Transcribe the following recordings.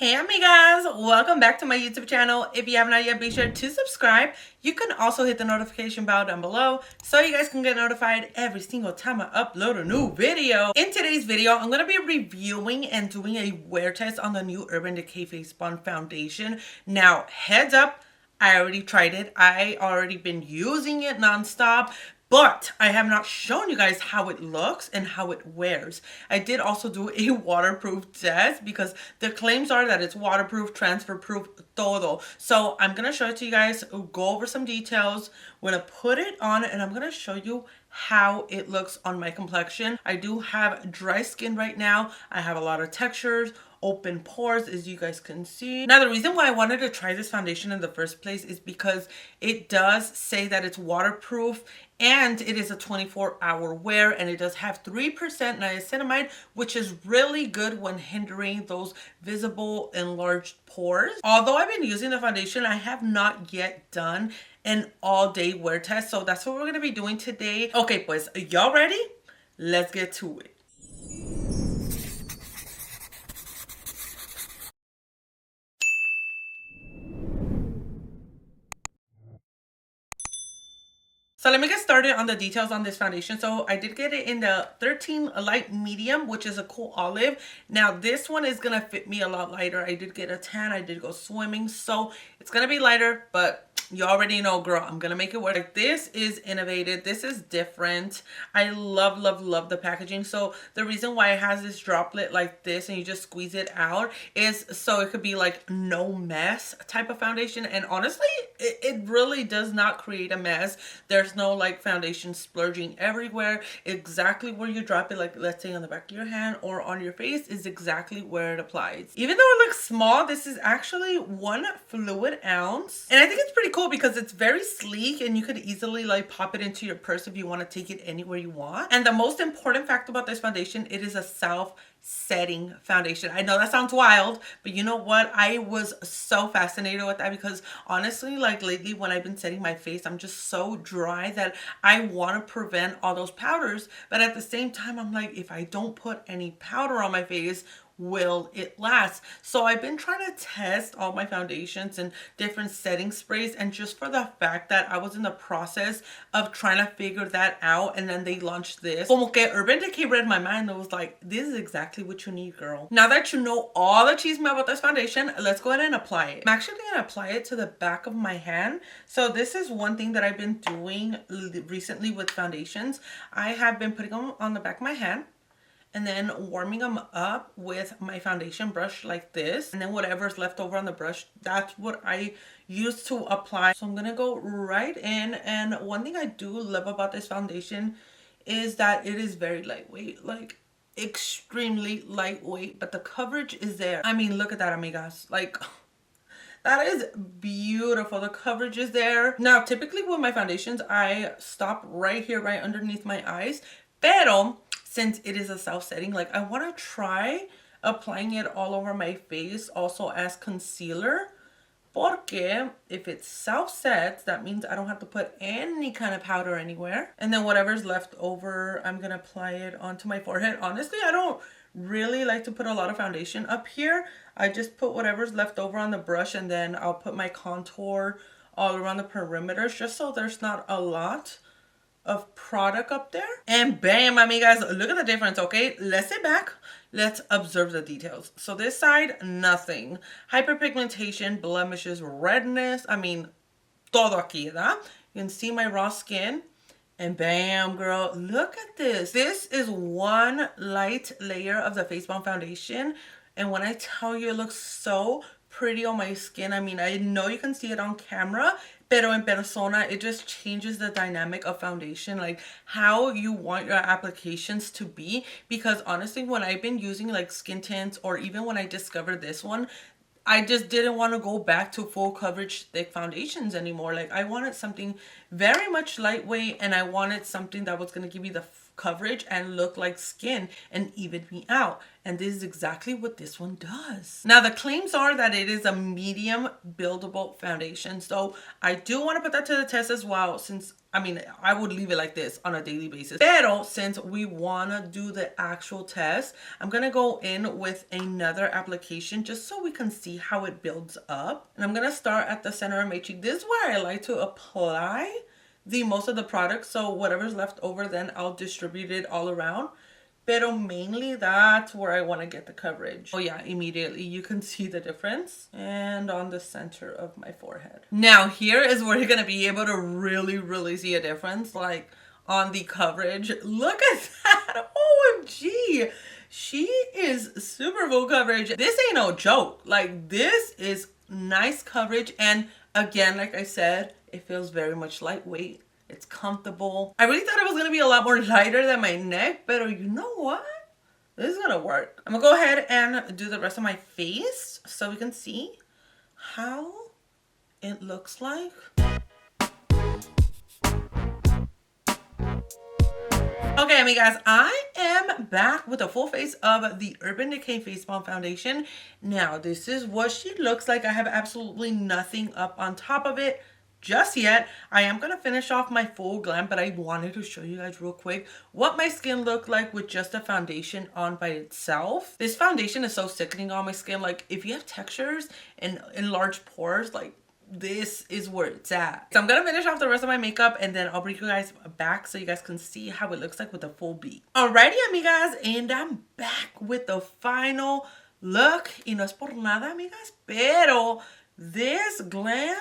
Hey amigas, welcome back to my YouTube channel. If you have not yet, be sure to subscribe. You can also hit the notification bell down below so you guys can get notified every single time I upload a new video. In today's video, I'm going to be reviewing and doing a wear test on the new Urban Decay Face Bond Foundation. Now, heads up, I already tried it. I already been using it nonstop, but I have not shown you guys how it looks and how it wears. I did also do a waterproof test because the claims are that it's waterproof, transfer proof, todo. So I'm going to show it to you guys, go over some details. We're going to put it on and I'm going to show you how it looks on my complexion. I do have dry skin right now. I have a lot of textures, open pores, as you guys can see. Now, the reason why I wanted to try this foundation in the first place is because it does say that it's waterproof and it is a 24-hour wear, and it does have 3% niacinamide, which is really good when hindering those visible enlarged pores. Although I've been using the foundation, I have not yet done an all-day wear test, so that's what we're going to be doing today. Okay, pues, y'all ready? Let's get to it. So let me get started on the details on this foundation. So I did get it in the 13 light medium, which is a cool olive. Now this one is going to fit me a lot lighter. I did get a tan. I did go swimming. So it's going to be lighter, but you already know, girl, I'm going to make it work. Like, this is innovative. This is different. I love, love, love the packaging. So the reason why it has this droplet like this and you just squeeze it out is so it could be like no mess type of foundation. And honestly, it really does not create a mess. There's no like foundation splurging everywhere. Exactly where you drop it, like let's say on the back of your hand or on your face, is exactly where it applies. Even though it looks small, this is actually 1 fluid ounce. And I think it's pretty cool because it's very sleek and you could easily like pop it into your purse if you want to take it anywhere you want. And the most important fact about this foundation, it is a self-setting foundation. I know that sounds wild, but you know what? I was so fascinated with that because honestly, like lately when I've been setting my face, I'm just so dry that I want to prevent all those powders. But at the same time, I'm like, if I don't put any powder on my face, will it last? So I've been trying to test all my foundations and different setting sprays, and just for the fact that I was in the process of trying to figure that out, and then they launched this, como que Urban Decay read my mind and was like, this is exactly what you need, girl. Now that you know all the cheese about this foundation, let's go ahead and apply it. I'm actually going to apply it to the back of my hand. So this is one thing that I've been doing recently with foundations. I have been putting them on the back of my hand and then warming them up with my foundation brush like this, and then whatever's left over on the brush, that's what I use to apply. So I'm gonna go right in, and one thing I do love about this foundation is that it is very lightweight, like extremely lightweight, but the coverage is there. I mean, look at that, amigas. Like, that is beautiful. The coverage is there. Now, typically with my foundations, I stop right here, right underneath my eyes, pero since it is a self-setting, like I want to try applying it all over my face also as concealer, porque if it self-sets, that means I don't have to put any kind of powder anywhere. And then whatever's left over, I'm gonna apply it onto my forehead. Honestly, I don't really like to put a lot of foundation up here. I just put whatever's left over on the brush, and then I'll put my contour all around the perimeters, just so there's not a lot of product up there. And bam, amigas, look at the difference. Okay, let's sit back, let's observe the details. So this side, nothing. Hyperpigmentation, blemishes, redness, I mean, todo aquí, ¿verdad? You can see my raw skin. And bam, girl, look at this. This is one light layer of the Face Bomb foundation, and when I tell you, it looks so pretty on my skin. I mean, I know you can see it on camera, pero en persona, it just changes the dynamic of foundation, like how you want your applications to be. Because honestly, when I've been using like skin tints, or even when I discovered this one, I just didn't want to go back to full coverage thick foundations anymore. Like, I wanted something very much lightweight, and I wanted something that was going to give me the coverage and look like skin and even me out. And this is exactly what this one does. Now the claims are that it is a medium buildable foundation. So I do want to put that to the test as well, since I would leave it like this on a daily basis. Pero since we want to do the actual test, I'm going to go in with another application just so we can see how it builds up. And I'm going to start at the center of my cheek. This is where I like to apply the most of the product. So whatever's left over, then I'll distribute it all around. Pero mainly that's where I want to get the coverage. Oh yeah, immediately you can see the difference. And on the center of my forehead. Now here is where you're going to be able to really see a difference. Like on the coverage. Look at that. OMG. She is super full coverage. This ain't no joke. Like this is nice coverage. And again, like I said, it feels very much lightweight. It's comfortable. I really thought it was going to be a lot more lighter than my neck, but you know what? This is going to work. I'm going to go ahead and do the rest of my face so we can see how it looks like. Okay, amigas, I am back with a full face of the Urban Decay Face Balm Foundation. Now, this is what she looks like. I have absolutely nothing up on top of it just yet. I am going to finish off my full glam, but I wanted to show you guys real quick what my skin looked like with just a foundation on by itself. This foundation is so sickening on my skin. Like if you have textures and enlarged pores, like this is where it's at. So I'm going to finish off the rest of my makeup and then I'll bring you guys back so you guys can see how it looks like with a full beat. Alrighty, amigas, and I'm back with the final look. Y no es por nada, amigas, pero this glam,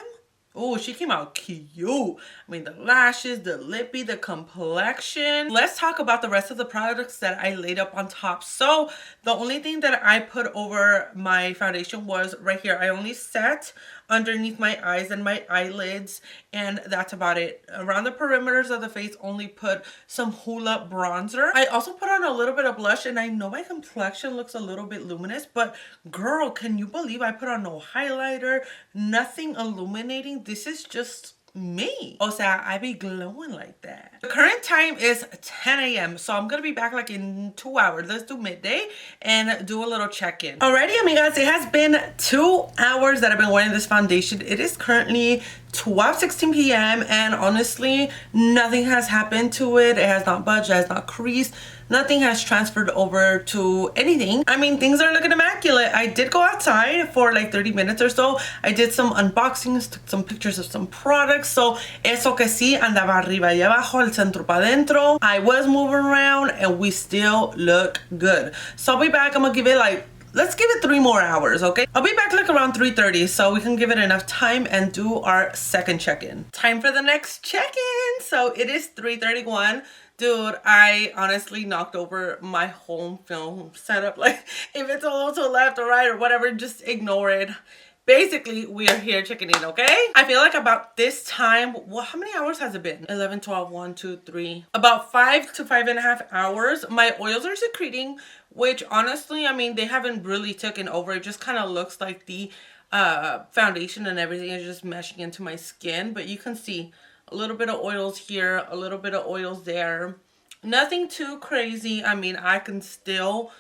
oh, she came out cute. I mean, the lashes, the lippy, the complexion. Let's talk about the rest of the products that I laid up on top. So the only thing that I put over my foundation was right here. I only set underneath my eyes and my eyelids, and that's about it. Around the perimeters of the face, only put some Hoola bronzer. I also put on a little bit of blush, and I know my complexion looks a little bit luminous, but girl, can you believe I put on no highlighter, nothing illuminating? This is just me. O sea, I be glowing like that. The current time is 10 a.m. So I'm going to be back like in 2 hours. Let's do midday and do a little check-in. Alrighty, amigas, it has been 2 hours that I've been wearing this foundation. It is currently 12:16 p.m. and honestly, nothing has happened to it. It has not budged, it has not creased. Nothing has transferred over to anything. I mean, things are looking immaculate. I did go outside for like 30 minutes or so. I did some unboxings, took some pictures of some products. So, eso que sí, andaba arriba y abajo, el centro pa' dentro. I was moving around and we still look good. So I'll be back. I'm gonna give it like, let's give it 3 more hours, okay? I'll be back like around 3:30 so we can give it enough time and do our second check-in. Time for the next check-in. So it is 3:31. Dude, I honestly knocked over my home film setup. Like, if it's a little to the left or right or whatever, just ignore it. Basically, we are here checking in, okay? I feel like about this time, well, how many hours has it been? 11, 12, 1, 2, 3. About 5 to 5.5 hours. My oils are secreting, which honestly, I mean, they haven't really taken over. It just kind of looks like the foundation and everything is just meshing into my skin. But you can see a little bit of oils here, a little bit of oils there. Nothing too crazy. I mean, I can still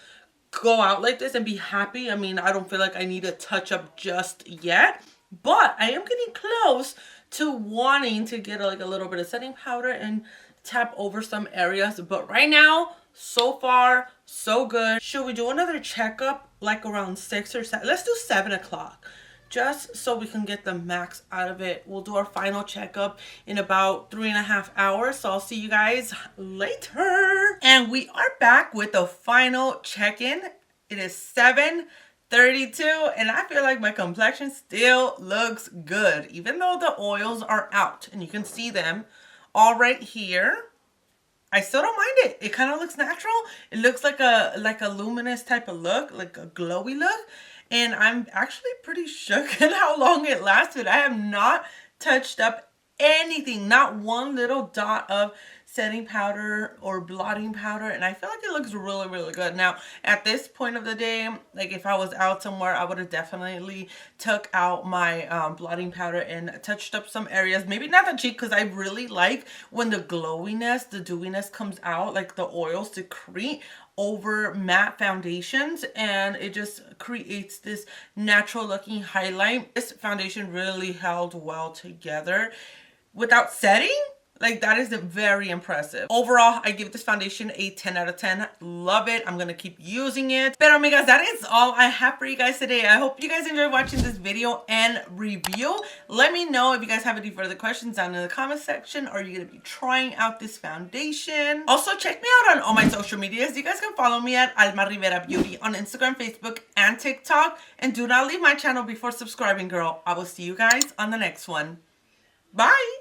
go out like this and be happy. I mean, I don't feel like I need a touch up just yet, but I am getting close to wanting to get like a little bit of setting powder and tap over some areas. But right now, so far, so good. Should we do another checkup like around 6 or 7? Let's do 7 o'clock. Just so we can get the max out of it. We'll do our final checkup in about 3.5 hours. So I'll see you guys later. And we are back with the final check-in. It is 7:32 and I feel like my complexion still looks good. Even though the oils are out and you can see them all right here. I still don't mind it. It kind of looks natural. It looks like a luminous type of look, like a glowy look. And I'm actually pretty shook at how long it lasted. I have not touched up anything, not one little dot of setting powder or blotting powder, and I feel like it looks really, really good. Now, at this point of the day, like if I was out somewhere, I would have definitely took out my blotting powder and touched up some areas. Maybe not the cheek, because I really like when the glowiness, the dewiness comes out, like the oils secrete over matte foundations, and it just creates this natural looking highlight. This foundation really held well together without setting. Like, that is very impressive. Overall, I give this foundation a 10 out of 10. Love it. I'm going to keep using it. But amigas, that is all I have for you guys today. I hope you guys enjoyed watching this video and review. Let me know if you guys have any further questions down in the comment section. Are you going to be trying out this foundation? Also, check me out on all my social medias. You guys can follow me at almariverabeauty on Instagram, Facebook, and TikTok. And do not leave my channel before subscribing, girl. I will see you guys on the next one. Bye.